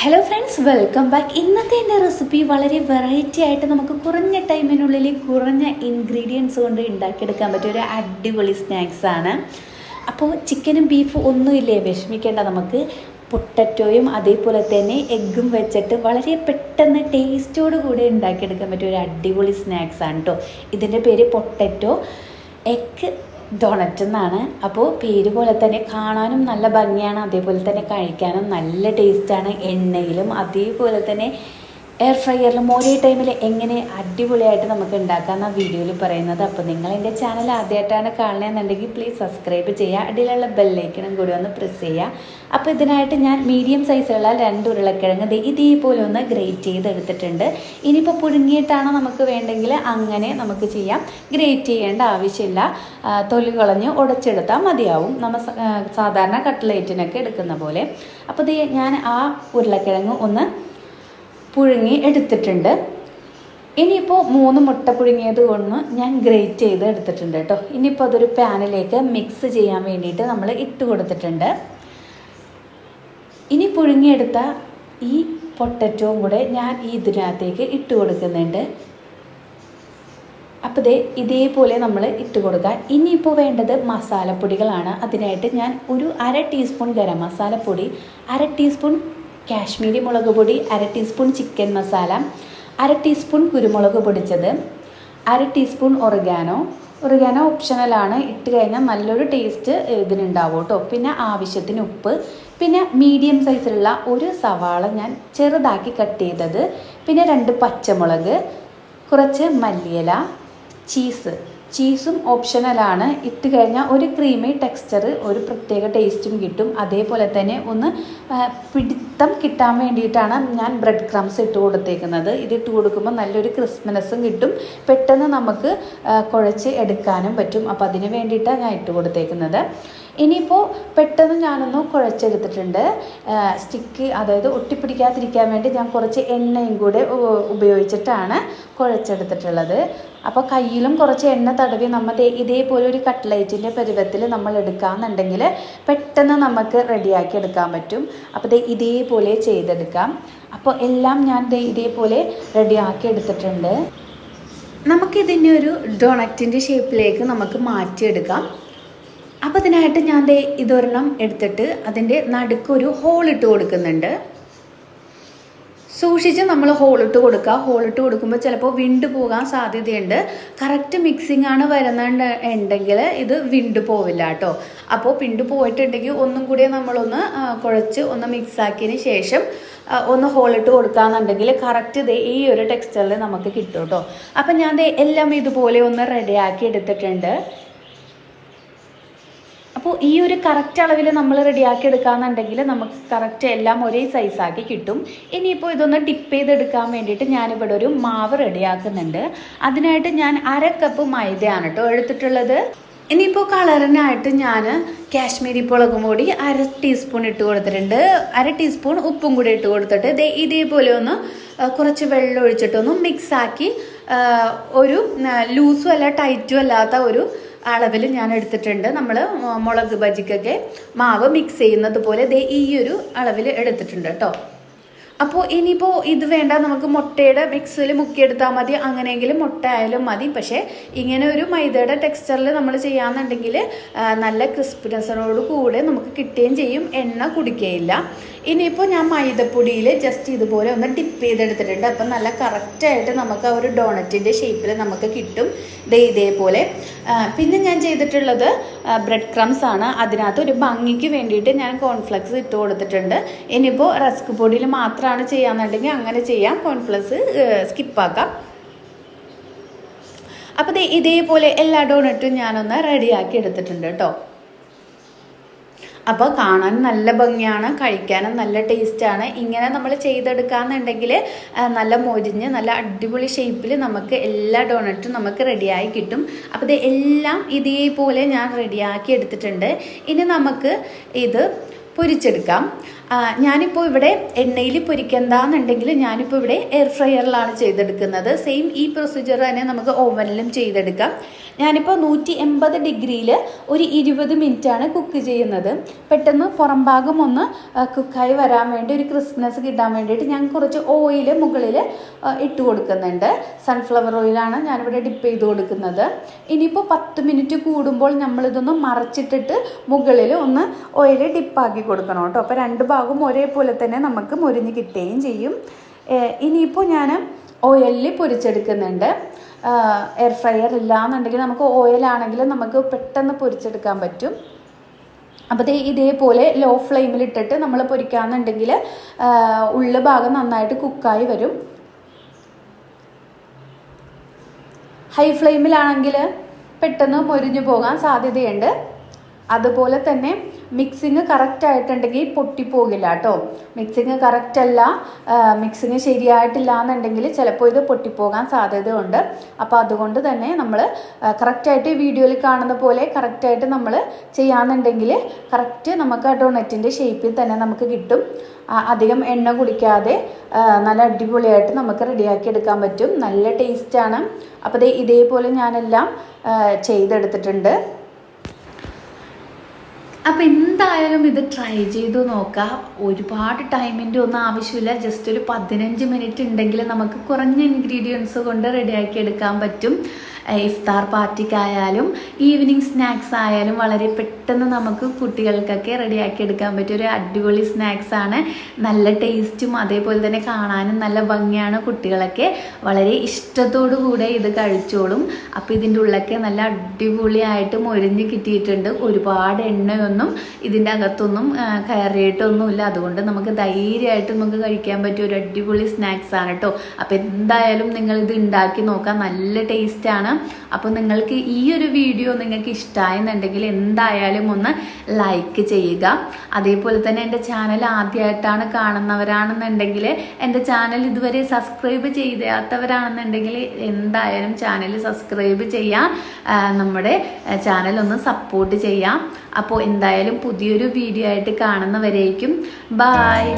Hello friends, welcome back. ഇന്നത്തെ എൻ്റെ recipe വളരെ വെറൈറ്റി ആയിട്ട് നമുക്ക് കുറഞ്ഞ ടൈമിനുള്ളിൽ കുറഞ്ഞ ഇൻഗ്രീഡിയൻസ് കൊണ്ട് ഉണ്ടാക്കിയെടുക്കാൻ പറ്റിയ ഒരു അടിപൊളി സ്നാക്സാണ്. അപ്പോൾ ചിക്കനും ബീഫും ഒന്നുമില്ലേ, വിഷമിക്കേണ്ട. നമുക്ക് പൊട്ടറ്റോയും അതേപോലെ തന്നെ എഗ്ഗും വെച്ചിട്ട് വളരെ പെട്ടെന്ന് ടേസ്റ്റോട് കൂടി ഉണ്ടാക്കിയെടുക്കാൻ പറ്റിയ ഒരു അടിപൊളി സ്നാക്സാണ് കേട്ടോ. ഇതിൻ്റെ പേര് പൊട്ടറ്റോ എഗ് ഡോണറ്റ് എന്നാണ്. അപ്പോൾ പേര് പോലെ തന്നെ കാണാനും നല്ല ഭംഗിയാണ്, അതേപോലെ തന്നെ കഴിക്കാനും നല്ല ടേസ്റ്റാണ്. എണ്ണയിലും അതേപോലെ തന്നെ എയർ ഫ്രയറിലും ഒരേ ടൈമിൽ എങ്ങനെ അടിപൊളിയായിട്ട് നമുക്ക് ഉണ്ടാക്കാമെന്ന വീഡിയോയിൽ പറയുന്നത്. അപ്പോൾ നിങ്ങൾ എൻ്റെ ചാനൽ ആദ്യമായിട്ടാണ് കാണണമെന്നുണ്ടെങ്കിൽ പ്ലീസ് സബ്സ്ക്രൈബ് ചെയ്യുക, അടിയിലുള്ള ബെല്ലൈക്കണും കൂടി ഒന്ന് പ്രസ് ചെയ്യുക. അപ്പോൾ ഇതിനായിട്ട് ഞാൻ മീഡിയം സൈസിലുള്ള 2 ഉരുളക്കിഴങ്ങ് ഇതേപോലെ ഒന്ന് ഗ്രേറ്റ് ചെയ്തെടുത്തിട്ടുണ്ട്. ഇനിയിപ്പോൾ പുഴുങ്ങിയിട്ടാണ് നമുക്ക് വേണ്ടെങ്കിൽ അങ്ങനെ നമുക്ക് ചെയ്യാം, ഗ്രേറ്റ് ചെയ്യേണ്ട ആവശ്യമില്ല. തൊലി കളഞ്ഞ് ഉടച്ചെടുത്താൽ മതിയാവും, നമ്മൾ സാധാരണ കട്ട്ലേറ്റിനൊക്കെ എടുക്കുന്ന പോലെ. അപ്പോൾ ഞാൻ ആ ഉരുളക്കിഴങ്ങ് ഒന്ന് പുഴുങ്ങി എടുത്തിട്ടുണ്ട്. ഇനിയിപ്പോൾ 3 മുട്ട പുഴുങ്ങിയത് കൊണ്ട് ഞാൻ ഗ്രേറ്റ് ചെയ്ത് എടുത്തിട്ടുണ്ട് കേട്ടോ. ഇനിയിപ്പോൾ അതൊരു പാനിലേക്ക് മിക്സ് ചെയ്യാൻ വേണ്ടിയിട്ട് നമ്മൾ ഇട്ട് കൊടുത്തിട്ടുണ്ട്. ഇനി പുഴുങ്ങിയെടുത്ത ഈ പൊട്ടറ്റോയും കൂടെ ഞാൻ ഇതിനകത്തേക്ക് ഇട്ട് കൊടുക്കുന്നുണ്ട്. അപ്പോൾ ഇതേപോലെ നമ്മൾ ഇട്ട് കൊടുക്കുക. ഇനിയിപ്പോൾ വേണ്ടത് മസാലപ്പൊടികളാണ്. അതിനായിട്ട് ഞാൻ ഒരു 1/2 ടീസ്പൂൺ ഗരം മസാലപ്പൊടി, 1/2 ടീസ്പൂൺ കാശ്മീരി മുളക് പൊടി, 1/2 ടീസ്പൂൺ ചിക്കൻ മസാല, 1/2 ടീസ്പൂൺ കുരുമുളക് പൊടിച്ചത്, 1/2 ടീസ്പൂൺ ഒറിഗാനോ ഓപ്ഷണലാണ്, ഇട്ട് കഴിഞ്ഞാൽ നല്ലൊരു ടേസ്റ്റ് ഇതിനുണ്ടാവും കേട്ടോ. പിന്നെ ആവശ്യത്തിന് ഉപ്പ്, പിന്നെ മീഡിയം സൈസിലുള്ള ഒരു സവാള ഞാൻ ചെറുതാക്കി കട്ട് ചെയ്തത്, പിന്നെ 2 പച്ചമുളക്, കുറച്ച് മല്ലിയില, ചീസും ഓപ്ഷണലാണ്. ഇട്ട് കഴിഞ്ഞാൽ ഒരു ക്രീമി ടെക്സ്ചർ, ഒരു പ്രത്യേക ടേസ്റ്റും കിട്ടും. അതേപോലെ തന്നെ ഒന്ന് പിടുത്തം കിട്ടാൻ വേണ്ടിയിട്ടാണ് ഞാൻ ബ്രെഡ് ക്രംസ് ഇട്ട് കൊടുത്തേക്കുന്നത്. ഇതിട്ട് കൊടുക്കുമ്പോൾ നല്ലൊരു ക്രിസ്മനസ്സും കിട്ടും, പെട്ടെന്ന് നമുക്ക് കുഴച്ച് എടുക്കാനും പറ്റും. അപ്പോൾ അതിന് വേണ്ടിയിട്ടാണ് ഞാൻ ഇട്ട് കൊടുത്തേക്കുന്നത്. ഇനിയിപ്പോൾ പെട്ടെന്ന് ഞാനൊന്ന് കുഴച്ചെടുത്തിട്ടുണ്ട്. സ്റ്റിക്ക്, അതായത് ഒട്ടിപ്പിടിക്കാതിരിക്കാൻ വേണ്ടി ഞാൻ കുറച്ച് എണ്ണയും കൂടെ ഉപയോഗിച്ചിട്ടാണ് കുഴച്ചെടുത്തിട്ടുള്ളത്. അപ്പോൾ കയ്യിലും കുറച്ച് എണ്ണ തടവി നമ്മൾ ഇതേപോലെ ഒരു കട്ട്ലൈറ്റിൻ്റെ പരുവത്തിൽ നമ്മൾ എടുക്കാമെന്നുണ്ടെങ്കിൽ പെട്ടെന്ന് നമുക്ക് റെഡിയാക്കി എടുക്കാൻ പറ്റും. അപ്പോൾ ഇതേപോലെ ചെയ്തെടുക്കാം. അപ്പോൾ എല്ലാം ഞാൻ ഇതേപോലെ റെഡിയാക്കി എടുത്തിട്ടുണ്ട്. നമുക്കിതിനെ ഒരു ഡൊണറ്റിൻ്റെ ഷേപ്പിലേക്ക് നമുക്ക് മാറ്റിയെടുക്കാം. അപ്പോൾ ഇതിനായിട്ട് ഞാൻ ഇതൊരെണ്ണം എടുത്തിട്ട് അതിൻ്റെ നടുക്കൊരു ഹോളിട്ട് കൊടുക്കുന്നുണ്ട്. സൂക്ഷിച്ച് നമ്മൾ ഹോളിട്ട് കൊടുക്കുക. ഹോളിട്ട് കൊടുക്കുമ്പോൾ ചിലപ്പോൾ വിണ്ടു പോകാൻ സാധ്യതയുണ്ട്. കറക്റ്റ് മിക്സിംഗ് ആണ് വരുന്നുണ്ടെങ്കിൽ ഇത് വിണ്ടു പോവില്ല കേട്ടോ. അപ്പോൾ വിണ്ടു പോയിട്ടുണ്ടെങ്കിൽ ഒന്നും കൂടി നമ്മളൊന്ന് കുഴച്ച് ഒന്ന് മിക്സാക്കിയതിന് ശേഷം ഒന്ന് ഹോളിട്ട് കൊടുക്കുകയെന്നുണ്ടെങ്കിൽ കറക്റ്റ് ഈ ഒരു ടെക്സ്ചറിൽ നമുക്ക് കിട്ടും കേട്ടോ. അപ്പം ഞാൻ എല്ലാം ഇതുപോലെ ഒന്ന് റെഡിയാക്കി എടുത്തിട്ടുണ്ട്. അപ്പോൾ ഈ ഒരു കറക്റ്റ് അളവിൽ നമ്മൾ റെഡിയാക്കി എടുക്കുകയെന്നുണ്ടെങ്കിൽ നമുക്ക് കറക്റ്റ് എല്ലാം ഒരേ സൈസാക്കി കിട്ടും. ഇനിയിപ്പോൾ ഇതൊന്ന് ഡിപ്പ് ചെയ്തെടുക്കാൻ വേണ്ടിയിട്ട് ഞാനിവിടെ ഒരു മാവ് റെഡിയാക്കുന്നുണ്ട്. അതിനായിട്ട് ഞാൻ 1/2 കപ്പ് മൈദയാണ് കേട്ടോ എടുത്തിട്ടുള്ളത്. ഇനിയിപ്പോൾ കളറിനായിട്ട് ഞാൻ കാശ്മീരി മുളക് പൊടി 1/2 ടീസ്പൂൺ ഇട്ട് കൊടുത്തിട്ടുണ്ട്. 1/2 ടീസ്പൂൺ ഉപ്പും കൂടി ഇട്ട് കൊടുത്തിട്ട് ഇതേപോലെ ഒന്ന് കുറച്ച് വെള്ളം ഒഴിച്ചിട്ടൊന്ന് മിക്സാക്കി, ഒരു ലൂസും അല്ല ടൈറ്റും അല്ലാത്ത ഒരു അളവിൽ ഞാൻ എടുത്തിട്ടുണ്ട്. നമ്മൾ മുളക് ബജിക്കൊക്കെ മാവ് മിക്സ് ചെയ്യുന്നത് പോലെ ഈ ഒരു അളവിൽ എടുത്തിട്ടുണ്ട് കേട്ടോ. അപ്പോൾ ഇനിയിപ്പോൾ ഇത് വേണ്ട, നമുക്ക് മുട്ടയുടെ മിക്സിൽ മുക്കിയെടുത്താൽ മതി, അങ്ങനെയെങ്കിലും മുട്ട ആയാലും മതി. പക്ഷേ ഇങ്ങനെ ഒരു മൈദയുടെ ടെക്സ്ചറിൽ നമ്മൾ ചെയ്യാമെന്നുണ്ടെങ്കിൽ നല്ല ക്രിസ്പിനെസ്സിനോട് കൂടെ നമുക്ക് കിട്ടുകയും ചെയ്യും, എണ്ണ കുടിക്കുകയില്ല. ഇനിയിപ്പോൾ ഞാൻ മൈദപ്പൊടിയിൽ ജസ്റ്റ് ഇതുപോലെ ഒന്ന് ഡിപ്പ് ചെയ്തെടുത്തിട്ടുണ്ട്. അപ്പം നല്ല കറക്റ്റായിട്ട് നമുക്ക് ആ ഒരു ഡോണറ്റിൻ്റെ ഷേപ്പിൽ നമുക്ക് കിട്ടും, ഇതേപോലെ. പിന്നെ ഞാൻ ചെയ്തിട്ടുള്ളത് ബ്രെഡ് ക്രംസ് ആണ്. അതിനകത്ത് ഒരു ഭംഗിക്ക് വേണ്ടിയിട്ട് ഞാൻ കോൺഫ്ലെക്സ് ഇട്ട് കൊടുത്തിട്ടുണ്ട്. ഇനിയിപ്പോൾ റസ്ക് പൊടിയിൽ മാത്രമാണ് ചെയ്യാമെന്നുണ്ടെങ്കിൽ അങ്ങനെ ചെയ്യാം, കോൺഫ്ലെക്സ് സ്കിപ്പാക്കാം. അപ്പോൾ ഇതേപോലെ എല്ലാ ഡോണറ്റും ഞാനൊന്ന് റെഡിയാക്കി എടുത്തിട്ടുണ്ട് കേട്ടോ. അപ്പോൾ കാണാൻ നല്ല ഭംഗിയാണ്, കഴിക്കാനും നല്ല ടേസ്റ്റാണ്. ഇങ്ങനെ നമ്മൾ ചെയ്തെടുക്കാമെന്നുണ്ടെങ്കിൽ നല്ല മൊരിഞ്ഞ് നല്ല അടിപൊളി ഷേപ്പിൽ നമുക്ക് എല്ലാ ഡോണറ്റും നമുക്ക് റെഡിയായി കിട്ടും. അപ്പോൾ എല്ലാം ഇതേപോലെ ഞാൻ റെഡിയാക്കി എടുത്തിട്ടുണ്ട്. ഇനി നമുക്ക് ഇത് പൊരിച്ചെടുക്കാം. ഞാനിപ്പോൾ ഇവിടെ എണ്ണയിൽ പൊരിക്കണ്ടെന്നുണ്ടെങ്കിൽ ഞാനിപ്പോൾ ഇവിടെ എയർ ഫ്രയറിലാണ് ചെയ്തെടുക്കുന്നത്. സെയിം ഈ പ്രൊസീജിയർ തന്നെ നമുക്ക് ഓവനിലും ചെയ്തെടുക്കാം. ഞാനിപ്പോൾ 180 ഡിഗ്രിയിൽ ഒരു 20 മിനിറ്റാണ് കുക്ക് ചെയ്യുന്നത്. പെട്ടെന്ന് പുറം ഭാഗം ഒന്ന് കുക്കായി വരാൻ വേണ്ടി, ഒരു ക്രിസ്പ്നെസ് കിട്ടാൻ വേണ്ടിയിട്ട് ഞാൻ കുറച്ച് ഓയിൽ മുകളിൽ ഇട്ട് കൊടുക്കുന്നുണ്ട്. സൺഫ്ലവർ ഓയിലാണ് ഞാനിവിടെ ഡിപ്പ് ചെയ്ത് കൊടുക്കുന്നത്. ഇനിയിപ്പോൾ 10 മിനിറ്റ് കൂടുമ്പോൾ നമ്മളിതൊന്ന് മറച്ചിട്ടിട്ട് മുകളിൽ ഒന്ന് ഓയിൽ ഡിപ്പാക്കി കൊടുക്കണം കേട്ടോ. അപ്പോൾ രണ്ട് ഭാഗവും ഒരേപോലെ തന്നെ നമുക്ക് മൊരിഞ്ഞ് കിട്ടുകയും ചെയ്യും. ഇനിയിപ്പോൾ ഞാൻ ഓയിലിൽ പൊരിച്ചെടുക്കുന്നുണ്ട്. എയർ ഫ്രയർ ഇല്ലാന്നുണ്ടെങ്കിൽ നമുക്ക് ഓയിലാണെങ്കിൽ നമുക്ക് പെട്ടെന്ന് പൊരിച്ചെടുക്കാൻ പറ്റും. അപ്പോൾ ഇതേപോലെ ലോ ഫ്ലെയിമിലിട്ടിട്ട് നമ്മൾ പൊരിക്കാമെന്നുണ്ടെങ്കിൽ ഉള്ളു ഭാഗം നന്നായിട്ട് കുക്കായി വരും. ഹൈ ഫ്ലെയിമിലാണെങ്കിൽ പെട്ടെന്ന് മൊരിഞ്ഞു പോകാൻ സാധ്യതയുണ്ട്. അതുപോലെ തന്നെ മിക്സിങ് കറക്റ്റ് ആയിട്ടുണ്ടെങ്കിൽ പൊട്ടിപ്പോകില്ല കേട്ടോ. മിക്സിങ് കറക്റ്റ് അല്ല, മിക്സിങ് ശരിയായിട്ടില്ല എന്നുണ്ടെങ്കിൽ ചിലപ്പോൾ ഇത് പൊട്ടിപ്പോകാൻ സാധ്യതയുണ്ട്. അപ്പോൾ അതുകൊണ്ട് തന്നെ നമ്മൾ കറക്റ്റായിട്ട് വീഡിയോയിൽ കാണുന്ന പോലെ കറക്റ്റായിട്ട് നമ്മൾ ചെയ്യാമെന്നുണ്ടെങ്കിൽ കറക്റ്റ് നമുക്ക് ആ ഡോണറ്റിൻ്റെ ഷേപ്പിൽ തന്നെ നമുക്ക് കിട്ടും. അധികം എണ്ണ കുടിക്കാതെ നല്ല അടിപൊളിയായിട്ട് നമുക്ക് റെഡിയാക്കി എടുക്കാൻ പറ്റും. നല്ല ടേസ്റ്റാണ്. അപ്പോൾ ഇതേപോലെ ഞാനെല്ലാം ചെയ്തെടുത്തിട്ടുണ്ട്. അപ്പോൾ എന്തായാലും ഇത് ട്രൈ ചെയ്തു നോക്കാം. ഒരുപാട് ടൈമിൻ്റെ ഒന്നും ആവശ്യമില്ല. ജസ്റ്റ് ഒരു 15 മിനിറ്റ് ഉണ്ടെങ്കിൽ നമുക്ക് കുറഞ്ഞ ഇൻഗ്രീഡിയൻസ് കൊണ്ട് റെഡിയാക്കി എടുക്കാൻ പറ്റും. ഇഫ്താർ പാർട്ടിക്കായാലും ഈവനിങ് സ്നാക്സ് ആയാലും വളരെ പെട്ടെന്ന് നമുക്ക് കുട്ടികൾക്കൊക്കെ റെഡിയാക്കി എടുക്കാൻ പറ്റിയ ഒരു അടിപൊളി സ്നാക്സാണ്. നല്ല ടേസ്റ്റും അതേപോലെ തന്നെ കാണാനും നല്ല ഭംഗിയാണ്. കുട്ടികളൊക്കെ വളരെ ഇഷ്ടത്തോടു കൂടെ ഇത് കഴിച്ചോളും. അപ്പോൾ ഇതിൻ്റെ ഉള്ളൊക്കെ നല്ല അടിപൊളിയായിട്ട് മൊരിഞ്ഞ് കിട്ടിയിട്ടുണ്ട്. ഒരുപാട് എണ്ണയൊന്നും ഇതിൻ്റെ അകത്തൊന്നും കയറിയിട്ടൊന്നുമില്ല. അതുകൊണ്ട് നമുക്ക് ധൈര്യമായിട്ട് നമുക്ക് കഴിക്കാൻ പറ്റിയ ഒരു അടിപൊളി സ്നാക്സാണ് കേട്ടോ. അപ്പോൾ എന്തായാലും നിങ്ങളിത് ഉണ്ടാക്കി നോക്കാം. നല്ല ടേസ്റ്റാണ്. അപ്പോൾ നിങ്ങൾക്ക് ഈ ഒരു വീഡിയോ നിങ്ങൾക്ക് ഇഷ്ടമായെന്നുണ്ടെങ്കിൽ എന്തായാലും ഒന്ന് ലൈക്ക് ചെയ്യുക. അതേപോലെ തന്നെ എൻ്റെ ചാനൽ ആദ്യമായിട്ടാണ് കാണുന്നവരാണെന്നുണ്ടെങ്കിൽ എൻ്റെ ചാനൽ ഇതുവരെ സബ്സ്ക്രൈബ് ചെയ്യാത്തവരാണെന്നുണ്ടെങ്കിൽ എന്തായാലും ചാനൽ സബ്സ്ക്രൈബ് ചെയ്യാം. നമ്മുടെ ചാനൽ ഒന്ന് സപ്പോർട്ട് ചെയ്യാം. അപ്പോൾ എന്തായാലും പുതിയൊരു വീഡിയോ ആയിട്ട് കാണുന്നവരേക്കും ബായ്.